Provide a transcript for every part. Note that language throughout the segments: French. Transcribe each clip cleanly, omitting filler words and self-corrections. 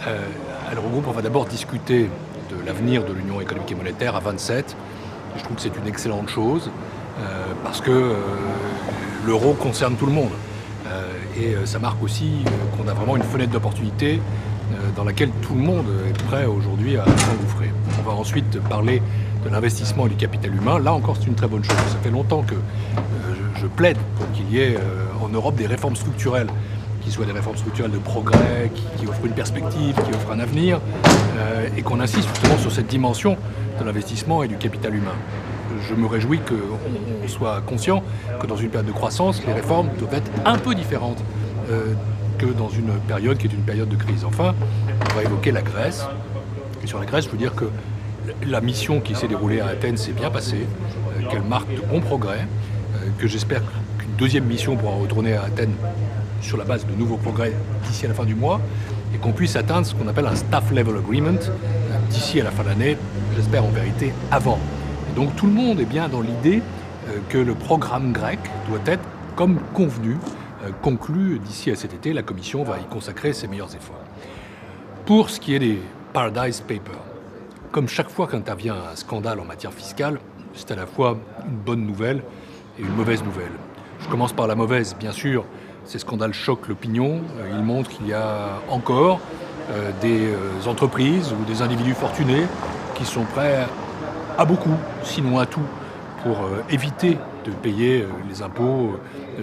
Elle regroupe, on va d'abord discuter de l'avenir de l'Union économique et monétaire à 27. Je trouve que c'est une excellente chose parce que l'euro concerne tout le monde. Et ça marque aussi qu'on a vraiment une fenêtre d'opportunité dans laquelle tout le monde est prêt aujourd'hui à s'engouffrer. On va ensuite parler de l'investissement et du capital humain. Là encore, c'est une très bonne chose. Ça fait longtemps que je plaide pour qu'il y ait en Europe des réformes structurelles, qui soient des réformes structurelles de progrès, qui offrent une perspective, qui offrent un avenir, et qu'on insiste justement sur cette dimension de l'investissement et du capital humain. Je me réjouis qu'on soit conscient que dans une période de croissance, les réformes doivent être un peu différentes que dans une période qui est une période de crise. Enfin, on va évoquer la Grèce. Et sur la Grèce, je veux dire que la mission qui s'est déroulée à Athènes s'est bien passée, qu'elle marque de bons progrès, que j'espère qu'une deuxième mission pourra retourner à Athènes sur la base de nouveaux progrès d'ici à la fin du mois, et qu'on puisse atteindre ce qu'on appelle un staff level agreement d'ici à la fin de l'année, j'espère en vérité avant. Et donc tout le monde est bien dans l'idée que le programme grec doit être, comme convenu, conclu d'ici à cet été. La Commission va y consacrer ses meilleurs efforts. Pour ce qui est des Paradise Papers, comme chaque fois qu'intervient un scandale en matière fiscale, c'est à la fois une bonne nouvelle et une mauvaise nouvelle. Je commence par la mauvaise, bien sûr. Ces scandales choquent l'opinion. Ils montrent qu'il y a encore des entreprises ou des individus fortunés qui sont prêts à beaucoup, sinon à tout, pour éviter de payer les impôts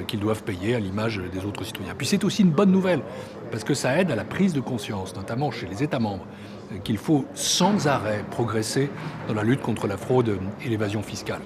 qu'ils doivent payer à l'image des autres citoyens. Puis c'est aussi une bonne nouvelle, parce que ça aide à la prise de conscience, notamment chez les États membres, qu'il faut sans arrêt progresser dans la lutte contre la fraude et l'évasion fiscale.